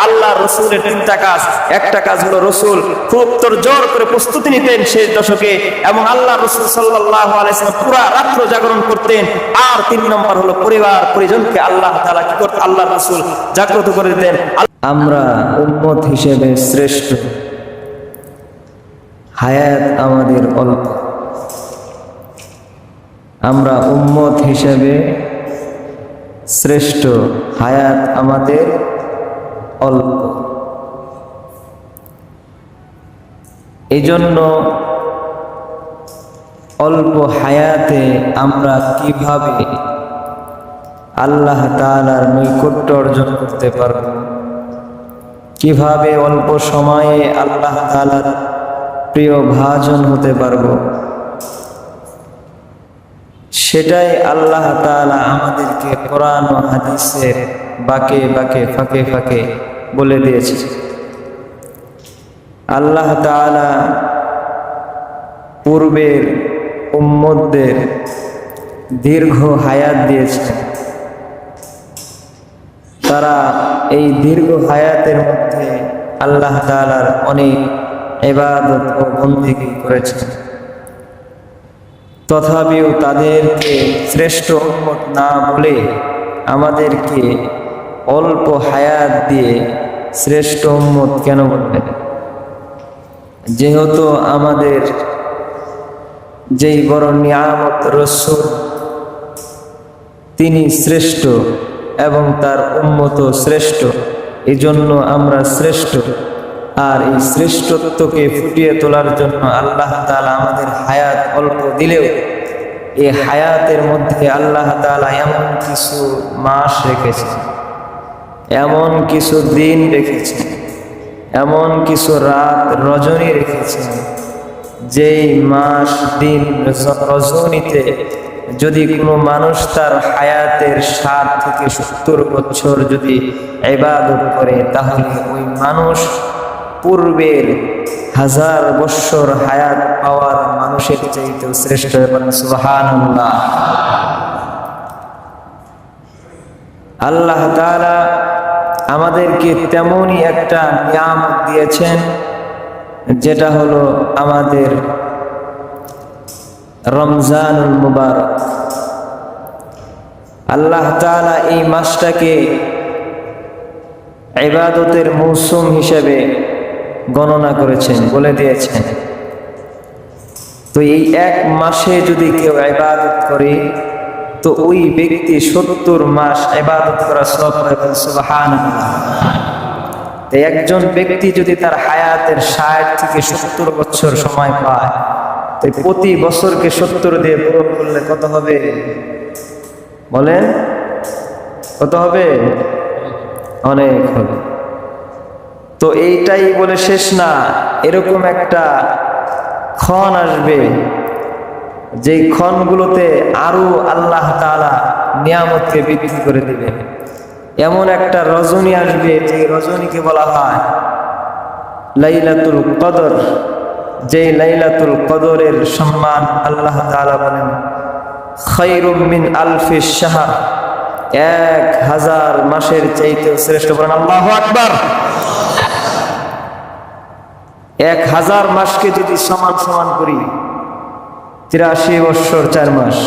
আল্লাহ রসুলের তিনটা কাজ। একটা কাজ হলো রসুল খুব তোড়জোড় করে প্রস্তুতি নিতেন শেষ দশকে, এবং আল্লাহ রসুল সাল্লাল্লাহু আলাইহি ওয়াসাল্লাম পুরা রাত্র জাগরণ করতেন। আর 3 নম্বর হলো পরিবার পরিজনকে আল্লাহ তাআলা কি করতেন, আল্লাহ রসুল জাগ্রত করে দিতেন। আমরা উম্মত হিসেবে শ্রেষ্ঠ, হায়াত আমাদের অল্প। আমরা উম্মত হিসেবে শ্রেষ্ঠ, হায়াত আমাদের অল্প। এই জন্য অল্প হায়াতে আমরা কিভাবে আল্লাহ তাআলার নৈকট্য অর্জন করতে পারব, কিভাবে অল্প সময়ে আল্লাহ তাআলার প্রিয় ভাজন হতে পারব, সেটাই আল্লাহ তাআলা আমাদেরকে কোরআন ও হাদিসের বাঁকে বাঁকে ফাঁকে ফাঁকে বলে দিয়েছে। আল্লাহ তাআলা পূর্বের উম্মতদের দীর্ঘ হায়াত দিয়েছেন। তারা এই দীর্ঘ হায়াতের মধ্যে আল্লাহ তাআলার অনেক ইবাদত ও বন্দেগী করেছেন। তথাপিও তাদেরকে শ্রেষ্ঠ উম্মত না বলে আমাদেরকে অল্প হায়াত দিয়ে শ্রেষ্ঠ উম্মত কেন বলবেন? যেহেতু আমাদের যেই বড় নিয়ামত রাসূল, তিনি শ্রেষ্ঠ এবং তার উম্মত শ্রেষ্ঠ, এই জন্য আমরা শ্রেষ্ঠ। আর এই শ্রেষ্ঠত্বকে ফুটিয়ে তোলার জন্য আল্লাহ তাআলা আমাদের হায়াত অল্প দিলেও এই হায়াতের মধ্যে আল্লাহ তাআলা এমন কিছু মাস রেখেছেন, এমন কিছু দিন রেখেছেন, এমন কিছু রাত রজনী রেখেছেন, যেই মাস দিন রজনীতে যদি কোনো মানুষ তার হায়াতের 60 থেকে 70 বছর যদি ইবাদত করে, তাহলে ওই মানুষ পূর্বের 1000 বছর হায়াত পাওয়ার মানুষের চাইতে শ্রেষ্ঠ। সুবহানাল্লাহ। আল্লাহ তাআলা আমাদেরকে তেমনই একটা নিয়ামত দিয়েছেন, যেটা হলো আমাদের রমজানুল মুবারক। আল্লাহ তাআলা এই মাসটাকে ইবাদতের মৌসুম হিসেবে গণনা করেছেন, বলে দিয়েছেন। তো এই এক মাসে যদি কেউ ইবাদত করে, তো ওই ব্যক্তি 70 মাস ইবাদত করা সওয়াব পাবে। সুবহানাল্লাহ। একজন ব্যক্তি যদি তার হায়াতের 60 থেকে 70 বছর সময় পায়, তো প্রতি বছরকে 70 দিয়ে পূরণ করলে কত হবে বলেন? কত হবে? অনেক হবে। তো এইটাই বলে শেষ না, এরকম একটা ক্ষণ আসবে যেই ক্ষণগুলোতে আরো আল্লাহ তাআলা নিয়ামতকে বৃদ্ধি করে দিবেন। এমন একটা রজনী আসবে, যে রজনীকে বলা হয় লাইলাতুল কদর। যে লাইলাতুল কদরের সম্মান আল্লাহ তাআলা বলেন খায়রুম মিন আলফি শাহর, 1000 মাসের চাইতেও শ্রেষ্ঠ। বলেন আল্লাহু আকবার। 1000 মাসকে যদি সমান সমান করি, 83 বছর 4 মাস।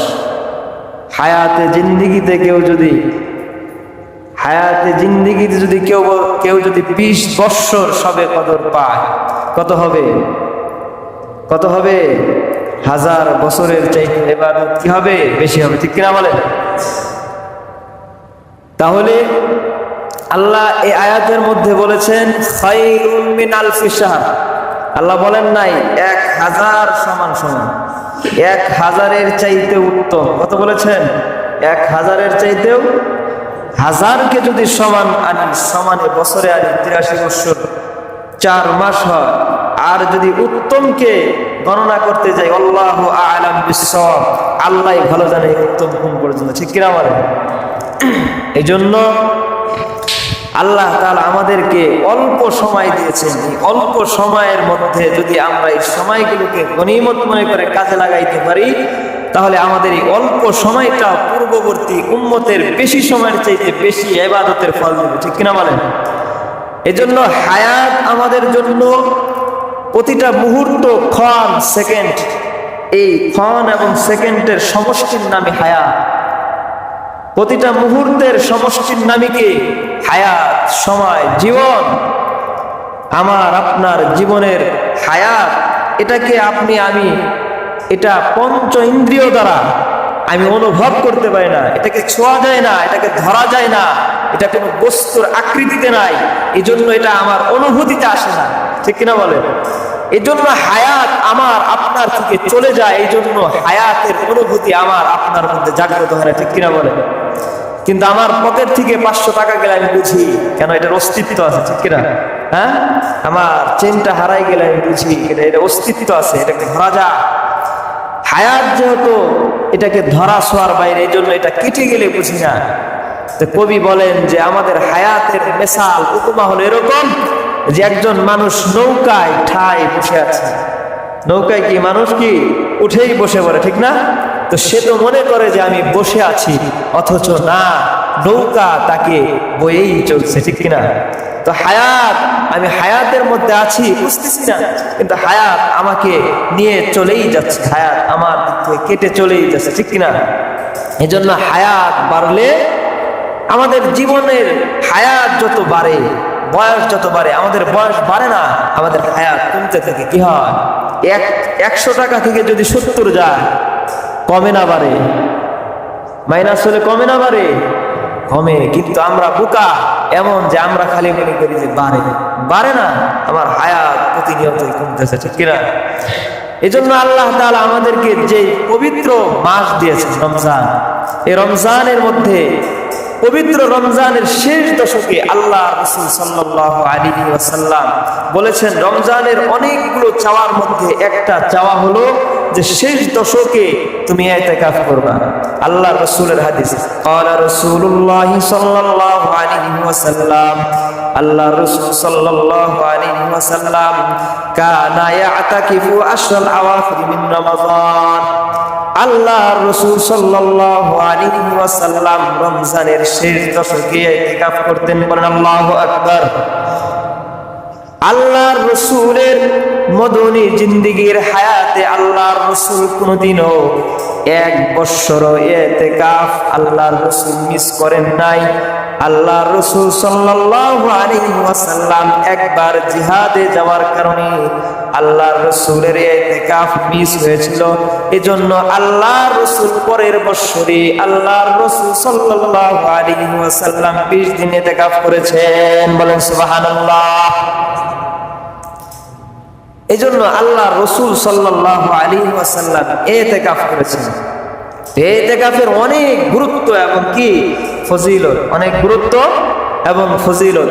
হায়াতে জিন্দিগিতে যদি কেউ যদি 20 বছর সবে কদর পায়, কত হবে? কত হবে? 1000 বছরের চাইতে ইবাদত কি হবে? বেশি হবে। ঠিক কিনা বলেন? তাহলে আল্লাহ এই আয়াতের মধ্যে বলেছেন খায়রুম মিন আলফি শাহর। আল্লাহ বলেন নাই 1000 সমান সমান, 1000-এর চাইতে উত্তম। কত বলেছেন? 1000-এর চাইতেও 1000-কে যদি সমানে বছরে আনি, 83 বছর 4 মাস হয়। আর যদি উত্তমকে গণনা করতে যাই, আল্লাহু আ'লাম বিস-সাওয়াব, আল্লাহই ভালো জানে উত্তম কোন পর্যন্ত। ঠিক কিনা বলেন? এই জন্য আল্লাহ তাআলা আমাদেরকে অল্প সময় দিয়েছেন। এই অল্প সময়ের মধ্যে যদি আমরা এই সময়গুলোকে গনিমত মনে করে কাজে লাগাইতে পারি, তাহলে আমাদের এই অল্প সময়টা পূর্ববর্তী উম্মতের বেশি সময়ের চাইতে বেশি ইবাদতের ফল দেবে। ঠিক কিনা বলেন? এজন্য হায়াত আমাদের জন্য প্রতিটা মুহূর্ত, ক্ষণ, সেকেন্ড, এই ক্ষণ এবং সেকেন্ডের সমষ্টির নামে হায়াত। প্রতিটা মুহূর্তের সমষ্টির নামে কি? হায়াত, সময়, জীবন। আমার আপনার জীবনের হায়াত, এটাকে আপনি আমি এটা পঞ্চ ইন্দ্রিয় দ্বারা আমি অনুভব করতে পারি না, এটাকে ছোঁয়া যায় না, এটাকে ধরা যায় না, এটা কোনো বস্তুর আকৃতিতে নাই, এই জন্য এটা আমার অনুভূতিতে আসে না, ঠিক কিনা বলেন? এই জন্য হায়াত আমার আপনার থেকে চলে যায়, এই জন্য হায়াতের অনুভূতি আমার আপনার মধ্যে জাগ্রত হয় না, ঠিক কিনা বলেন? কিন্তু আমার পকেট থেকে 500 টাকা গেলে আমি বুঝি কেন এটার অস্তিত্ব আছে, ঠিক কিনা? হ্যাঁ, আমার চেনটা হারাই গেলে আমি বুঝি এটা অস্তিত্ব আছে, এটাকে ধরা যায়। হায়াত যেহেতু এটাকে ধরা ছোঁয়ার বাইরে, এই জন্য এটা কেটে গেলে বুঝি না। তো কবি বলেন যে আমাদের হায়াতের মেসাল, উপমা হলো এরকম যে একজন মানুষ নৌকায় ঠায় বসে আছে। নৌকায় কি মানুষ কি উঠেই বসে পড়ে, ঠিক না? তো সে তো মনে করে যে আমি বসে আছি, অথচ না, নৌকা তাকে বয়েই চলছে, ঠিক কিনা? তো হায়াত, আমি হায়াতের মধ্যে আছি বুঝতেছি না, কিন্তু হায়াত আমাকে নিয়ে চলেই যাচ্ছে, হায়াত আমার দিক থেকে কেটে চলেই যাচ্ছে, ঠিক কিনা? এই জন্য হায়াত বাড়লে আমাদের জীবনের হায়াত যত বাড়ে, বয়স যত বাড়ে, আমাদের বয়স বাড়ে না, আমাদের হায়াত কমতে থাকে। কি হয়? 100 টাকা থেকে যদি 70 যায়, কমে না বাড়ে? মাইনাস হলে কমে না বাড়ে? কমে। কিন্তু আমরা বোকা এমন যে আমরা খালি মনে করি যে বাড়ে, বাড়ে না, আমার হায়াত প্রতিনিয়তই কমতেছে, ঠিক কিনা? এই জন্য আল্লাহ তাআলা আমাদেরকে যে পবিত্র মাস দিয়েছেন রমজান, এই রমজানের মধ্যে, পবিত্র রমজানের শেষ দশকে আল্লাহ রাসূল সাল্লাল্লাহু আলাইহি ওয়াসাল্লাম বলেছেন, রমজানের অনেকগুলো চাওয়ার মধ্যে একটা চাওয়া হলো যে শেষ দশকে তুমি ইতিকাফ করবা। আল্লাহ রাসূলের হাদিস, ক্বালা রাসূলুল্লাহ সাল্লাল্লাহু আলাইহি ওয়াসাল্লাম, আল্লাহ রাসূল সাল্লাল্লাহু আলাইহি ওয়াসাল্লাম কানা ইয়াতাকিফু আশরাল আওয়াখির মিন রমাদান। আল্লাহ রাসূল সাল্লাল্লাহু আলাইহি ওয়াসাল্লাম রমজানের শেষ দশকে ইতিকাফ করতেন। বলেন আল্লাহু আকবার। আল্লাহর রাসূলের মদনী জিন্দেগীর হায়াতে আল্লাহর রাসূল কোনদিনও 1 বছর ইতিকাফ আল্লাহর রাসূল মিস করেন নাই। আল্লাহর রাসূল সাল্লাল্লাহু আলাইহি ওয়াসাল্লাম একবার জিহাদে যাওয়ার কারণে আল্লাহর রাসূলের ইতিকাফ মিস হয়েছিল। এজন্য আল্লাহর রাসূল পরের বছরে আল্লাহর রাসূল সাল্লাল্লাহু আলাইহি ওয়াসাল্লাম 20 দিন ইতিকাফ করেছেন। বলেন সুবহানাল্লাহ। এজন্য আল্লাহ রাসূল সাল্লাল্লাহু আলাইহি ওয়াসাল্লাম ইতিকাফ করেছেন। ইতিকাফের অনেক গুরুত্ব এবং কি ফজিলত, অনেক গুরুত্ব এবং ফজিলত।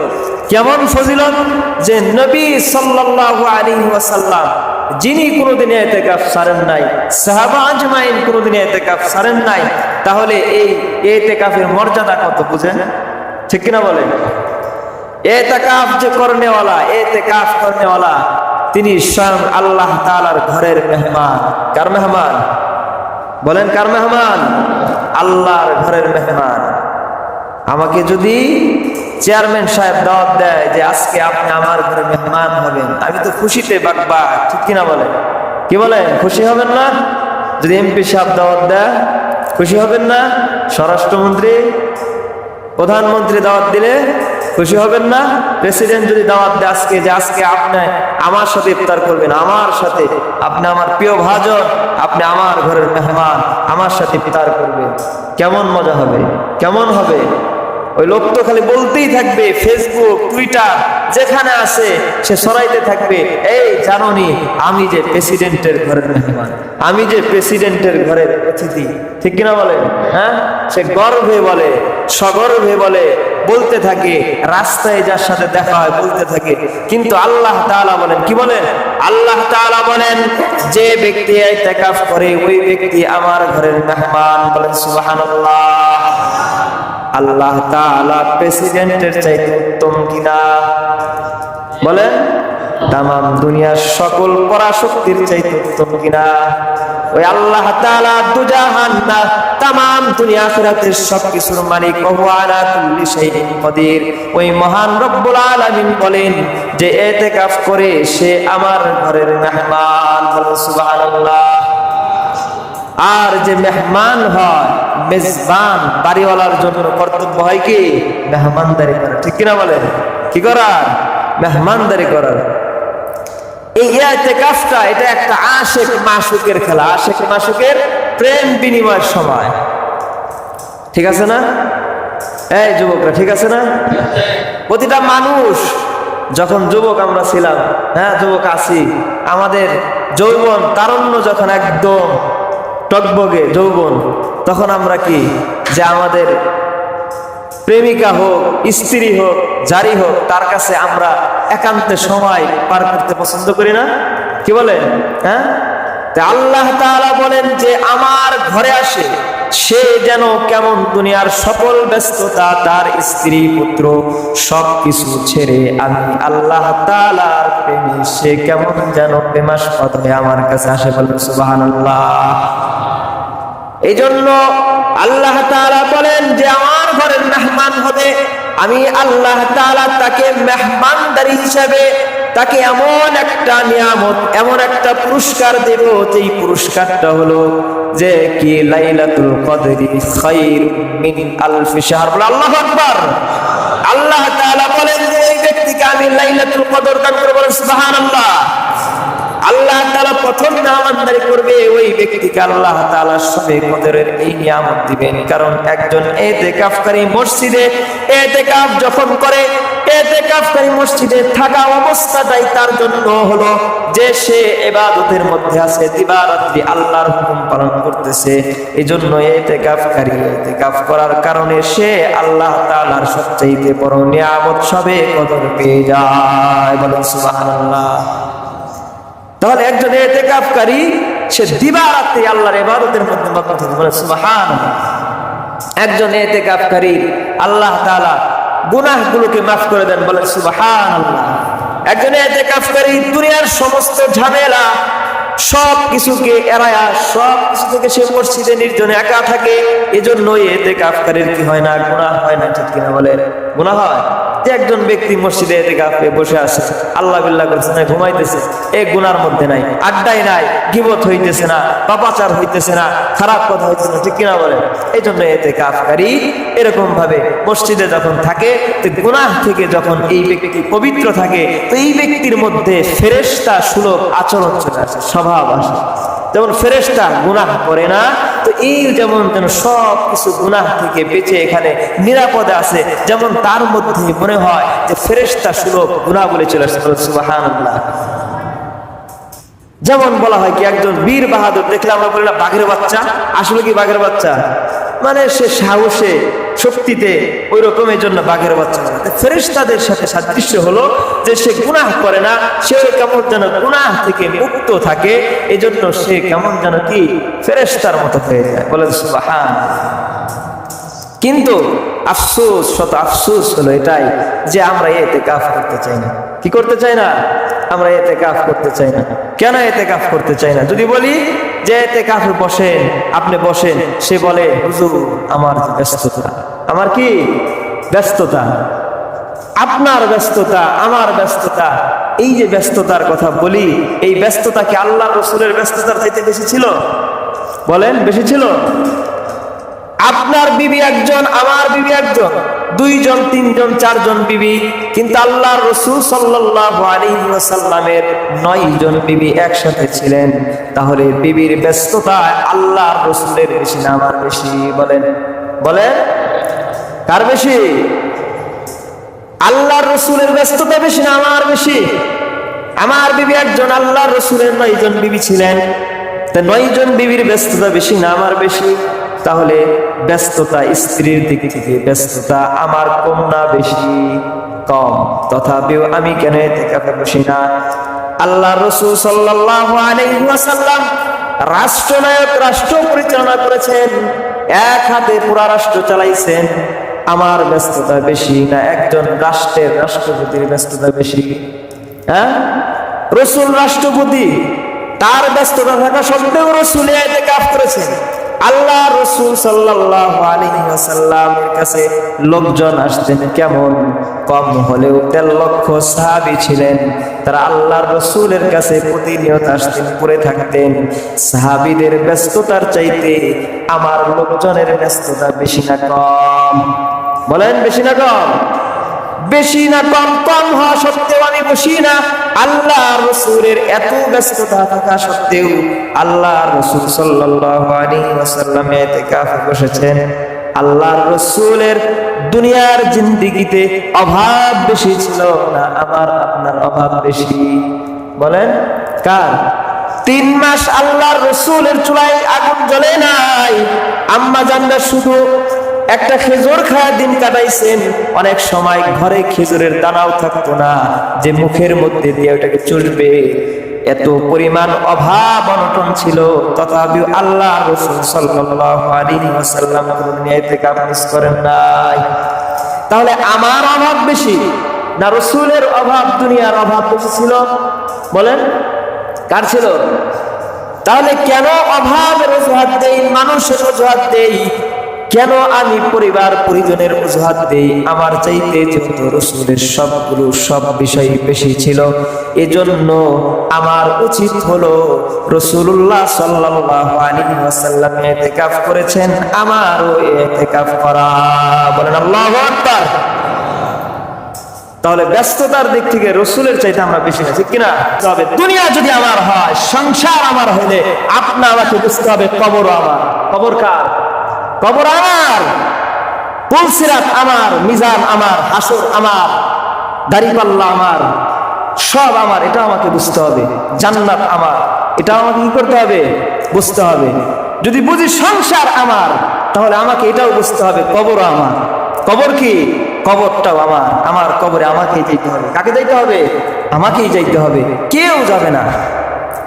কেমন ফজিলত? যে নবী সাল্লাল্লাহু আলাইহি ওয়াসাল্লাম যিনি কোনোদিন ইতিকাফ ছাড়েন নাই, সাহাবা আজমাইন কোনোদিন ইতিকাফ ছাড়েন নাই, তাহলে এই ইতিকাফের মর্যাদা কত বুঝেন, ঠিক কিনা বলেন? ইতিকাফ যে করনেওয়ালা, ইতিকাফ করনেওয়ালা তিনি স্বয়ং আল্লাহ তাআলার ঘরের মেহমান। কার মেহমান? বলেন কার মেহমান? আল্লাহর ঘরের মেহমান। আমাকে যদি চেয়ারম্যান সাহেব দাওয়াত দেয় যে আজকে আপনি আমার ঘরে মেহমান হবেন, আমি তো খুশিতে বাকবা, ঠিক কিনা বলেন? কি বলেন? খুশি হবেন না? যদি এমপি সাহেব দাওয়াত দেয় খুশি হবেন না? স্বরাষ্ট্রমন্ত্রী, প্রধানমন্ত্রী দাওয়াত দিলে খুশি হবেন না? প্রেসিডেন্ট যদি দাওয়াত দেয় আজকে যে আজকে আপনি আমার সাথে ইফতার করবেন, আমার সাথে, আপনি আমার প্রিয় ভাজন, আপনি আমার ঘরের মেহমান, আমার সাথে ইফতার করবেন, কেমন মজা হবে, কেমন হবে? ওই লোক তো খালি বলতেই থাকবে, ফেসবুক, টুইটার যেখানে আছে সে ছড়াইতে থাকবে, এই জানোনি আমি যে প্রেসিডেন্টের ঘরের মেহমান, আমি যে প্রেসিডেন্টের ঘরের অতিথি, ঠিক কিনা বলে? হ্যাঁ, সে গর্বে বলে, সগর্বে বলে, বলতে থাকে, রাস্তায় যার সাথে দেখা হয় বলতে থাকে। কিন্তু আল্লাহ তাআলা বলেন, কি বলেন? আল্লাহ তাআলা বলেন যে ব্যক্তি ইতিকাফ করে ওই ব্যক্তি আমার ঘরের মেহমান। বলেন সুবহানাল্লাহ। আল্লাহ তাআলা প্রেসিডেন্টের চাইতে উত্তম কিনা? বলেন তামাম দুনিয়ার সকল পরাশক্তির চাইতে উত্তম কিনা? ওই আল্লাহ তাআলা দুজাহান না তামাম দুনিয়া আখিরাতের সবকিছুর মালিক ওয়া হুয়া আলা কুল্লি শাইইন কাদির। ওই মহান রব্বুল আলামিন বলেন যে ইতিকাফ করে সে আমার ঘরের মেহমান। বলেন সুবহানাল্লাহ। আর যে মেহমান হয়, মেজবান বাড়িওয়ালার জন্য কর্তব্য হয় কি মেহমানদারি করা, ঠিক কিনা বলেন? কি করার? মেহমানদারি করার। এই ইতিকাফটা এটা একটা আশিক মাশুকের খেলা, আশিক মাশুকের প্রেম বিনিময়ের সময়, ঠিক আছে না? এই যুবকরা ঠিক আছে না? প্রতিটা মানুষ যখন যুবক আমরা ছিলাম, হ্যাঁ যুবক আছি, আমাদের যৌবন তারুণ্য যখন একদম টকবগে যৌবন, তখন আমরা কি যে আমাদের প্রেমিকা হোক, স্ত্রী হোক, যারই হোক, তার কাছে আমরা একান্তে সময় পার করতে পছন্দ করি না? কি বলেন? হ্যাঁ, আল্লাহ তাআলা বলেন যে আমার ঘরে আসে সে যেন কেমন দুনিয়ার সকল ব্যস্ততা, তার স্ত্রী পুত্র সবকিছু ছেড়ে আমি আল্লাহ তাআলার প্রেমে সে কেমন যেন প্রেমাস্পদ হয়ে আমার কাছে আসে। বলেন সুবহানাল্লাহ। এই জন্য আল্লাহ তাআলা বলেন যে আমার ঘরের মেহমান হবে, আমি আল্লাহ তাআলা তাকে মেহমানদারি হিসাবে তাকে এমন একটা নিয়ামত, এমন একটা পুরস্কার দেব, যেই পুরস্কারটা হলো যে কি লাইলাতুল কদরি খায়রুম মিন আলফি শাহর। বলে আল্লাহু আকবার। আল্লাহ তাআলা বলেন যে এই ব্যক্তিকে আমি লাইলাতুল কদর দান করব। বলেন সুবহানাল্লাহ। আল্লাহ তাআলা প্রথম মেহমানদারি করবে ওই ব্যক্তিকে আল্লাহ তাআলা শবে কদরের এই নিয়ামত দিবেন। কারণ একজন ইতিকাফকারী মসজিদে ইতিকাফ যখন করে, ইতিকাফকারী মসজিদে থাকা অবস্থাটাই তার জন্য হলো যে সে ইবাদতের মধ্যে আছে, দিবারাত্রি আল্লাহর হুকুম পালন করতেছে। এই জন্য ইতিকাফকারী ইতিকাফ করার কারণে সে আল্লাহ তাআলার সবচেয়ে বড় নিয়ামত শবে কদর পেয়ে যায়। বলেন সুবহানাল্লাহ। তাহলে একজন ইতিকাফকারী সে দিবারাত্রি আল্লাহর ইবাদতের মধ্যে মগ্ন থাকে। বলেন সুবহানাল্লাহ। একজন ইতিকাফকারী আল্লাহ তাআলা গুনাহগুলোকে মাফ করে দেন। বলেন সুবহানাল্লাহ। একজন ইতিকাফকারী দুনিয়ার সমস্ত ঝামেলা সব কিছুকে এড়ায়া সব কিছু থেকে সে মসজিদে নির্জনে একা থাকে। এজন্য ইতিকাফকারীর কি হয় না? গুনাহ হয় না, ঠিক কিনা বলেন? গুনাহ হয়। যে একজন ব্যক্তি মসজিদে ইতিকাফে বসে আছে, আল্লাহ বিল্লাহ করছে না, ঘুমাইতেছে, এই গুনার মধ্যে নাই, আড্ডাই নাই, গীবত হইতেছে না, পাপাচার হইতেছে না, খারাপ কথা হইতেছে না, ঠিক কিনা বলেন? এই জন্য ইতিকাফকারী এরকম ভাবে মসজিদে যখন থাকে, তো গুনাহ থেকে যখন এই ব্যক্তি পবিত্র থাকে, তো এই ব্যক্তির মধ্যে ফেরেশতা সুলভ আচরণ চলে আসে, স্বভাব আসে। যেমন ফেরেশতা গুনাহ করে না, তো এই যেমন যেন সব কিছু গুনাহ থেকে বেঁচে এখানে নিরাপদে আছে, যেমন তার মধ্যে মনে হয় যে ফেরেশতা সুলভ গুনাহ বলে চলে আসছে। সুবহানাল্লাহ। যেমন বলা হয় কি একজন বীর বাহাদুর দেখলে আমরা বলি না বাঘের বাচ্চা, আসলে কি বাঘের বাচ্চা মানে সে সাহসে শক্তিতে ওই রকমের জন্য বাঘের বাচ্চা। ফেরেশতাদের সাথে সাদৃশ্য হলো যে সে গুনাহ করে না, সে কেমন যেন গুনাহ থেকে মুক্ত থাকে, এজন্য সে কেমন যেন কি ফেরেশতার মতো হয়ে যায়। বলেন সুবহানাল্লাহ। কিন্তু আফসোস, শত আফসোস হলো এটাই যে আমরা ইতিকাফ করতে চাই না। কি করতে চাই না? আমরা ইতিকাফ করতে চাই না। কেন ইতিকাফ করতে চাই না? যদি বলি যে ইতিকাফে বসেন, আপনি বসেন, সে বলে হুজুর আমার ব্যস্ততা। আমার কি ব্যস্ততা? আপনার ব্যস্ততা, আমার ব্যস্ততা। এই যে ব্যস্ততার কথা বলি, এই ব্যস্ততা কি আল্লাহ রাসূলের ব্যস্ততার চাইতে বেশি ছিল? বলেন, বেশি ছিল? আপনার বিবি একজন, আমার বিবি একজন, দুইজন, তিনজন, চারজন বিবি, কিন্তু আল্লাহর রাসূল সাল্লাল্লাহু আলাইহি ওয়াসাল্লামের 9 জন বিবি একসাথে ছিলেন। তাহলে বিবির ব্যস্ততা আল্লাহর রাসূলের বেশি না আমার বেশি? বলেন, বলেন কার বেশি? আল্লাহর রাসূলের ব্যস্ততা বেশি না আমার বেশি? আমার বিবি একজন, আল্লাহর রাসূলের 9 জন বিবি ছিলেন, তা 9 জন বিবির ব্যস্ততা বেশি না আমার বেশি? তাহলে ব্যস্ততা স্ত্রীর দিক থেকে ব্যস্ততা আমার কম না বেশি? কম। তথাপিও আমি কেন ইতিকাফে বসি না? আল্লাহর রাসূল সাল্লাল্লাহু আলাইহি ওয়াসাল্লাম রাষ্ট্রনায়ক, রাষ্ট্র পরিচালনা করেছেন, এক হাতে পুরা রাষ্ট্র চালাইছেন। আমার ব্যস্ততা বেশি না একজন রাষ্ট্রের রাষ্ট্রপতির ব্যস্ততা বেশি? হ্যাঁ, রাসূল রাষ্ট্রপতি, তার ব্যস্ততা থাকা সত্ত্বেও রাসূল ইতিকাফ করেছেন। আল্লাহ রাসূল সাল্লাল্লাহু আলাইহি ওয়াসাল্লামের কাছে লোকজন আসতেন কেমন, কম হলেও 13 লক্ষ সাহাবী ছিলেন। তারা আল্লাহর রাসূলের কাছে প্রতিনিয়ত আসতেন, পড়ে থাকতেন। সাহাবীদের ব্যস্ততার চাইতে আমার লোকজনের ব্যস্ততা বেশি না কম? বলেন বেশি না কম? বেশি না কম? কম হওয়া সত্ত্বেও আমি বসি না। আল্লাহ রাসূলের এত ব্যস্ততা থাকা সত্ত্বেও আল্লাহ রাসূল সাল্লাল্লাহু আলাইহি ওয়াসাল্লাম ইতিকাফে বসেছেন। আল্লাহর রাসূলের দুনিয়ার জিন্দেগিতে অভাব বেশি ছিল না আমার আপনার অভাব বেশি? বলেন কার? 3 মাস আল্লাহর রাসূলের চুলায় আগুন জ্বলে নাই। আম্মা জানরা শুধু একটা খেজুর খায় দিন কাটাইছেন। অনেক সময় ঘরে খেজুরের দানাও থাকতো না যে মুখের মধ্যে দিয়ে ওটাকে চুষবে। এত পরিমাণ অভাব অনটন ছিল, তথাপিও আল্লাহ রাসূল সাল্লাল্লাহু আলাইহি ওয়াসাল্লাম ইতিকাফ মিস করেন নাই। তাহলে আমার অভাব বেশি না রাসূলের অভাব, দুনিয়ার অভাব বেশি ছিল? বলেন কার ছিল? তাহলে কেন অভাবের অজুহাত দেই, মানুষের অজুহাত দেই? কেন আমি পরিবার পরিজনের অজুহাত দেই? আমার চাইতে যেহেতু রাসূলের সব বিষয় বেশি ছিল, এজন্য আমার উচিত হলো রাসূলুল্লাহ সাল্লাল্লাহু আলাইহি ওয়াসাল্লাম ইতিকাফ করেছেন, আমারও ইতিকাফ করা। বলেন আল্লাহু আকবার। তাহলে ব্যস্ততার দিক থেকে রাসূলের চাইতে আমরা বেশি না, ঠিক কিনা? তবে দুনিয়া যদি আমার হয়, সংসার আমার হলে আপনা আমাকে বুঝতে হবে কবর আমার। কবর কার? কবর আমার। পুলসিরাত আমার, মিজান আমার, হাসর আমার, দাড়িপাল্লা আমার, সব আমার। এটা আমাকে বুঝতে হবে। জান্নাত আমার, এটা আমাকে কি করতে হবে? বুঝতে হবে। যদি বুঝি সংসার আমার, তাহলে আমাকে এটাও বুঝতে হবে কবর আমার। কবর কি? কবরটাও আমার। আমার কবরে আমাকেই যেতে হবে। কাকে যাইতে হবে? আমাকেই যাইতে হবে, কেউ যাবে না।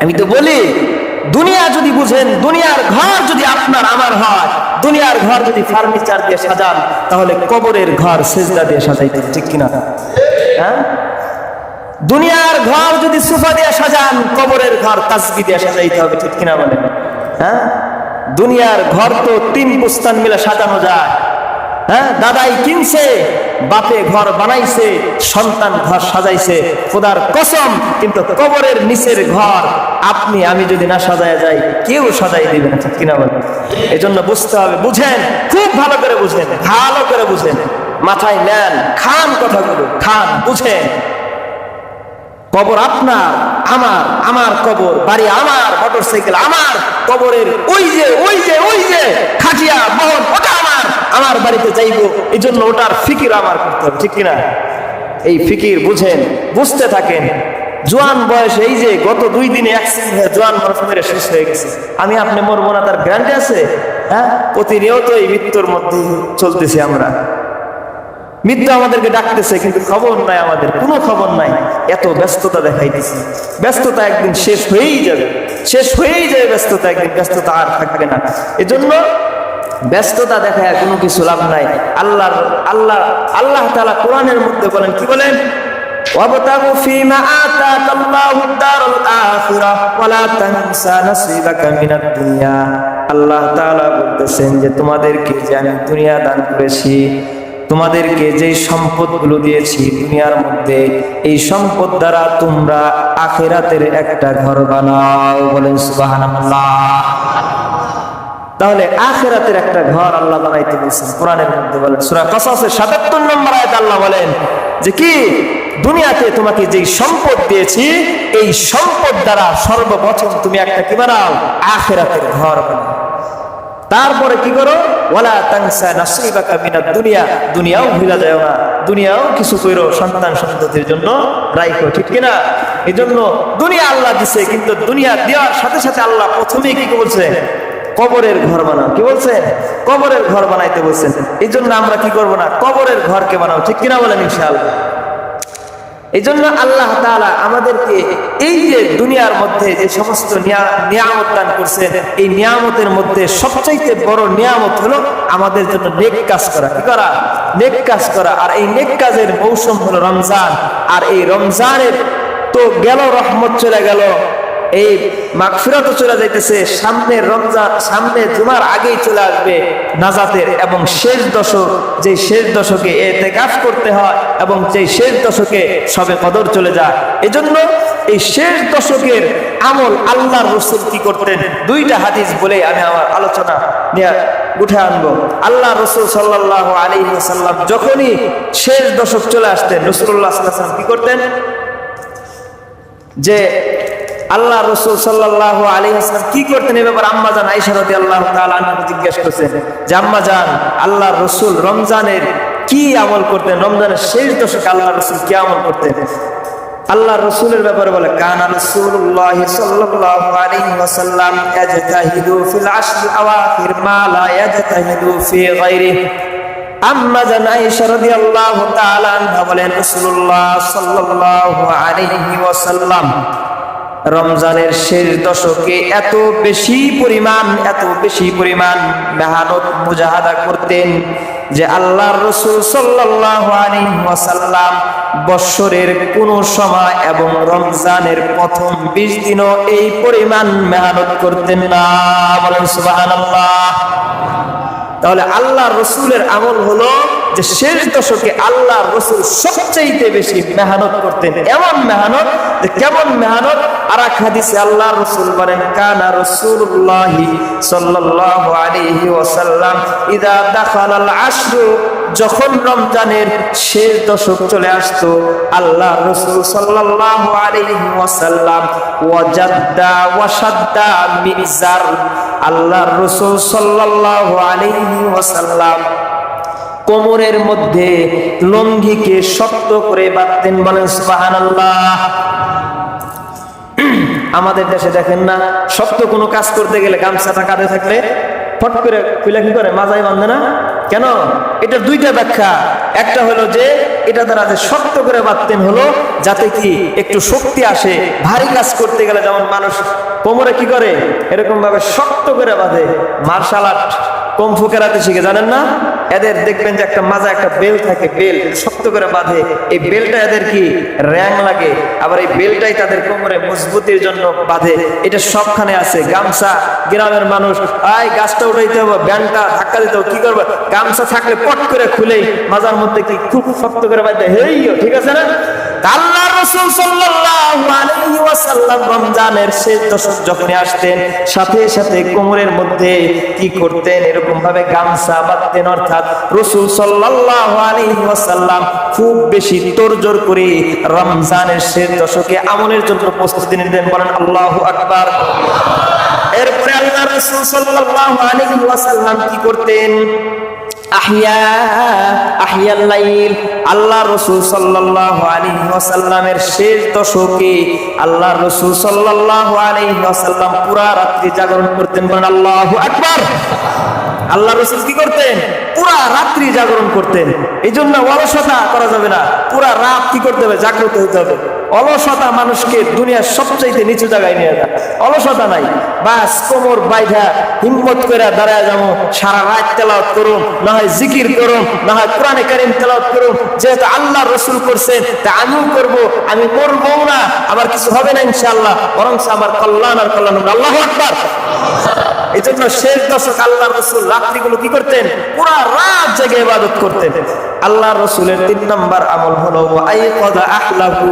আমি তো বলি, দুনিয়া যদি বুঝেন, দুনিয়ার ঘর যদি আপনার আমার হয়, দুনিয়ার ঘর যদি ফার্নিচার দিয়ে সাজান, তাহলে কবরের ঘর সেজদা দিয়ে সাজাইতে, ঠিক কিনা? হ্যাঁ, দুনিয়ার ঘর যদি সোফা দিয়ে সাজান, কবরের ঘর তাসবিহ দিয়ে সাজাইতে হবে, ঠিক কিনা বলেন? হ্যাঁ, দুনিয়ার ঘর তো 3 পুস্তান মিলে সাজানো যায়। হ্যাঁ, দাদাই কিনছে, বাপে ঘর বানাইছে, সন্তান ঘর সাজাইছে, খোদার কসম। কিন্তু কবরের নিচের ঘর আপনি আমি যদি না সাজায় যাই, কেউ সাজাই দিবে না, ঠিক কিনা বলেন? এই জন্য বুঝতে হবে। বুঝেন, খুব ভালো করে বুঝেন, ভালো করে বুঝেন, মাথায় নেন, খান কথাগুলো, খান, বুঝেন। কবর আপনার, আমার, আমার কবর, বাড়ি আমার, মোটরসাইকেল আমার, কবরের ওই যে খাটিয়া বহন ওটা আমার বাড়িতে যাইবো, এই জন্য ওটার ফিকির আমার করতে হবে, ঠিক কিনা? এই ফিকির বুঝেন, বুঝতে থাকেন। জোয়ান বয়সে এই যে গত 2 দিনে অ্যাক্সিডেন্ট হয়ে জোয়ান মানুষ মেরে শেষ হয়ে গেছে, আমি আপনি মরবো না তার গ্যারান্টি আছে? হ্যাঁ, প্রতিনিয়ত এই মৃত্যুর মধ্যে চলতেছি আমরা। মৃত্যু আমাদেরকে ডাকতেছে, কিন্তু খবর নাই, আমাদের কোনো খবর নাই। এত ব্যস্ততা দেখাইতেছি। ব্যস্ততা একদিন শেষ হয়েই যাবে, শেষ হয়েই যাবে ব্যস্ততা একদিন। ব্যস্ততা আর থাকবে না। এজন্য ব্যস্ততা দেখায় কোনো কিছু লাভ নাই। আল্লাহ তাআলা কোরআনের মধ্যে বলেন, কি বলেন? ওয়াবতাগু ফীমা আতাকাল্লাহুদ দারুল আখিরাহ ওয়া লা তানসা নাসিবাকা মিনাদ দুনিয়া। আল্লাহ তাআলা বলতেছেন যে তোমাদেরকে যে আমি দুনিয়া দান করেছি, তোমাদেরকে যে সম্পদগুলো দিয়েছি দুনিয়ার মধ্যে, এই সম্পদ দ্বারা তোমরা আখিরাতের একটা ঘর বানাও। বলেন সুবহানাল্লাহ। তাহলে আখিরাতের একটা ঘর আল্লাহ বানাইতে বলেছেন কোরআনের মধ্যে। বলেন সূরা কাসাসের ৭৭ নম্বর আয়াতে আল্লাহ বলেন যে কি, দুনিয়াতে তোমাকে যে সম্পদ দিয়েছি, এই সম্পদ দ্বারা সর্বপ্রথম তুমি একটা কি বানাও? আখিরাতের ঘর বানাও। তারপরে কি করো? ওয়ালা তানসা নাসিবাকা মিনাদ দুনিয়া, দুনিয়াও ভুলে যাও না, দুনিয়াও কিছু কইরো, সন্তান সন্ততির জন্য রাখো, ঠিক কিনা? এই জন্য দুনিয়া আল্লাহ দিছে, কিন্তু দুনিয়া দেওয়ার সাথে সাথে আল্লাহ প্রথমেই কি বলছে? কবরের ঘর বানাও। কি বলছেন? কবরের ঘর বানাইতে বলছেন। এই জন্য আমরা কি করবো না? কবরের ঘরকে বানাও, ঠিক কিনা বলেন? ইনশাআল্লাহ। এই জন্য আল্লাহ তাআলা আমাদেরকে এই যে দুনিয়ার মধ্যে যে সমস্ত নিয়ামত দান করছেন, এই নিয়ামতের মধ্যে সবচাইতে বড় নিয়ামত হলো আমাদের জন্য নেক কাজ করা। কি করা? নেক কাজ করা। আর এই নেক কাজের মৌসুম হলো রমজান। আর এই রমজানের তো গেল, রহমত চলে গেল, এই মাগফিরাতও চলে যাইতেছে, সামনে রমজান, সামনে জুমার আগেই চলে আসবে নাজাতের এবং শেষ দশক, যে শেষ দশকে ইতিকাফ করতে হয় এবং যে শেষ দশকে সবে কদর চলে যায়। এজন্য এই শেষ দশকের আমল আল্লাহর রাসূল কি করতেন, দুইটা হাদিস বলে আমি আমার আলোচনা নিয়ে উঠে আনবো। আল্লাহ রাসূল সাল্লাল্লাহু আলাইহি ওয়াসাল্লাম যখনই শেষ দশক চলে আসতেন, রাসূলুল্লাহ সাল্লাল্লাহু আলাইহি ওয়াসাল্লাম কি করতেন, যে আল্লাহ রাসূল সাল্লাল্লাহু আলাইহি ওয়াসাল্লাম কি করতেন এই ব্যাপারে আম্মা জান আয়েশা রাদিয়াল্লাহু তাআলা আনহা জিজ্ঞেস করেছেন যে আম্মা জান, আল্লাহর রাসূল রমজানের কি আমল করতেন, রমজানের শেষ দশকে আল্লাহর রাসূল কি আমল করতেন? আল্লাহর রাসূলের ব্যাপারে বলে, কানা রাসূলুল্লাহ সাল্লাল্লাহু আলাইহি ওয়াসাল্লাম ইয়াজতাহিদু ফিল আশরি আওয়াখির মা লা ইয়াজতাহিদু ফি গায়রিহি। আম্মা জান আয়েশা রাদিয়াল্লাহু তাআলা আনহা বলেন, রাসূলুল্লাহ সাল্লাল্লাহু আলাইহি ওয়াসাল্লাম রমজানের শেষ দশকে এত বেশি পরিমাণ মেহনত মুজাহাদা করতেন যে আল্লাহর রাসূল সাল্লাল্লাহু আলাইহি ওয়াসাল্লাম বছরের কোন সময় এবং রমজানের প্রথম 20 দিনও এই পরিমাণ মেহনত করতেন না। বলেন সুবহানাল্লাহ। তাহলে আল্লাহর রাসূলের আমল হলো যে শেষ দশকে আল্লাহর রাসূল সবচেয়ে বেশি মেহনত করতেন। এমন মেহনত যে কেমন মেহনত, আর এক হাদিসে আল্লাহর রাসূল বলেন, কানা রাসূলুল্লাহ সাল্লাল্লাহু আলাইহি ওয়াসাল্লাম ইযা দাখালাল আশরু, যখন রমজানের শেষ দশক চলে আসতো আল্লাহর রাসূল সাল্লাল্লাহু আলাইহি ওয়াসাল্লাম ওয়াজাদ্দা ওয়াশাদ্দা মিজার, আল্লাহর রাসূল সাল্লাল্লাহু আলাইহি ওয়াসাল্লাম কোমরের মধ্যে লঙ্ঘিকে শক্ত করে বাঁধতেন। বলেন সুবহানাল্লাহ। আমাদের দেশে দেখেন না, শক্ত কোনো কাজ করতে গেলে গামছাটা কাঁধে থাকলে ফট করে খুলে কি করে মাজায় বাঁধে না কেন? এটা দুইটা ব্যাখ্যা। একটা হলো যে এটা দ্বারা যে শক্ত করে বাঁধতেন হলো যাতে কি একটু শক্তি আসে, ভারী কাজ করতে গেলে যেমন মানুষ কোমরে কি করে এরকম ভাবে শক্ত করে বাঁধে। মার্শাল আর্ট কমফু কেরাতে শিখে জানেন না, এদের দেখবেন যে একটা মাজা একটা বেল থাকে, বেল শক্ত করে বাঁধে। এই বেলটা এদের কি র্যাং লাগে, আবার এই বেলটাই তাদের কোমরে মজবুতির জন্য বাঁধে। এটা সবখানে আছে। গামছা, গ্রামের মানুষ আয় গাছটা উঠাইতে হবে, ব্যানটা ধাক্কা দিতে হবে, কি করবে, গামছা থাকলে পট করে খুলেই মাজার মধ্যে কি খুব শক্ত করে বাঁধে। হেইও ঠিক আছে না? আল্লাহর রাসূল সাল্লাল্লাহু আলাইহি ওয়াসাল্লাম রমজানের শেষ দশক যখন আসতেন সাথে সাথে কোমরের মধ্যে কি করতেন, এরকম ভাবে গামছা বাঁধতেন। অর্থাৎ রাসূল সাল্লাল্লাহু আলাইহি ওয়াসাল্লাম খুব বেশি তোড়জোড় করে রমজানের শেষ দশকে আমলের জন্য প্রস্তুতি নিতেন। বলেন আল্লাহু আকবার। এরপরে আল্লাহর রাসূল সাল্লাল্লাহু আলাইহি ওয়াসাল্লাম কি করতেন, আহিয়াল লাইল, আল্লাহ রাসূল সাল্লাল্লাহু আলাইহি ওয়াসাল্লামের শেষ দশকে আল্লাহ রাসূল সাল্লাল্লাহু আলাইহি ওয়াসাল্লাম পুরা রাত্রি জাগরণ করতেন। বলেন আল্লাহু আকবার। আল্লাহ রাসূল কি করতেন, পুরা রাত্রি জাগরণ করতেন। এই জন্য অলসতা করা যাবে না, পুরা রাত কি করতে হবে, জাগ্রত হতে হবে। অলসতা মানুষকে দুনিয়ার সবচাইতে নিচু জায়গায় নিয়ে যায়। অলসতা নাই, বাস কোমর বাইধা হিম্মত করে দাঁড়ায় যাবো, সারা রাত তেলাওয়াত করুন, না হয় জিকির করুন, না হয় কোরআনে কারীম তেলাওয়াত করুন। যেহেতু আল্লাহ রাসূল করছেন তা আমিও করবো, আমি মরবো না, আমার কিছু হবে না ইনশাআল্লাহ, বরং আমার কল্যাণ আর কল্যাণ। আল্লাহু আকবার। এই জন্য শেষ দশক আল্লাহ রাসূল রাত্রিগুলো কি করতেন, পুরা রাত জেগে ইবাদত করতেন। আল্লাহ রাসূলের 3 নম্বর আমল হলো আইকাদা আহলাহু,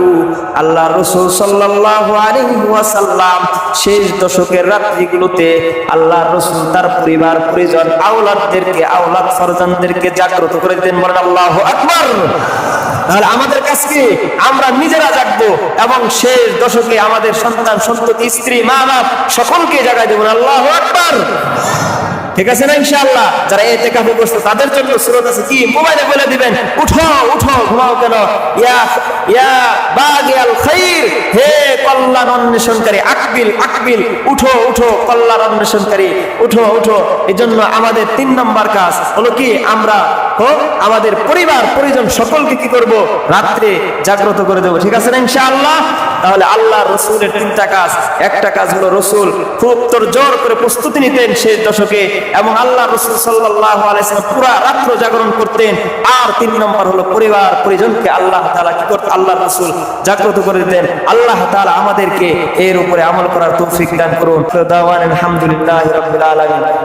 আল্লাহ রাসূল সাল্লাল্লাহু আলাইহি ওয়াসাল্লাম শেষ দশকের রাত্রিগুলোতে আল্লাহ রাসূল তার পরিবার পরিজন আওলাদ ফরজানদেরকে জাগ্রত করে দিতেন। বলেন আল্লাহু আকবার। তাহলে আমাদের কাজ কি, আমরা নিজেরা জাগবো এবং শেষ দশকে আমাদের সন্তান সন্ততি স্ত্রী মা বাপ সকলকে জাগাই দেবেন। আল্লাহু আকবার। ঠিক আছে না ইনশাআল্লাহ? যারা ইতিকাফে বসতো তাদের জন্য সূরত আছে, কি মোবাইলে বলে দিবেন, উঠো উঠো, ঘুমাও কেন, ইয়া বাগিয়াল খাইর, হে কল্যাণ অন্বেষণকারী, আকবিল আকবিল, উঠো উঠো কল্যাণ অন্বেষণকারী, উঠো উঠো। এই জন্য আমাদের 3 নম্বর কাজ হলো কি, আমরা হোক, আমাদের পরিবার পরিজন সকলকে কি করব, রাত্রে জাগ্রত করে দেবো। ঠিক আছে না ইনশাআল্লাহ? তাহলে আল্লাহ রসুলের তিনটা কাজ। একটা কাজ হলো রসুল খুব তোড়জোড় করে প্রস্তুতি নিতেন শেষ দশকে, এবং আল্লাহ রসুল সাল্লাল্লাহু আলাইহি ওয়াসাল্লাম পুরা রাত্র জাগরণ করতেন। আর 3 নম্বর হলো পরিবার পরিজনকে আল্লাহ তাআলা কি করতেন, আল্লাহ রসুল জাগ্রত করে দিতেন। আল্লাহ তাআলা আমাদেরকে এর উপরে আমল করার তৌফিক দান করুন। দাওয়ান আলহামদুলিল্লাহি রাব্বিল আলামিন।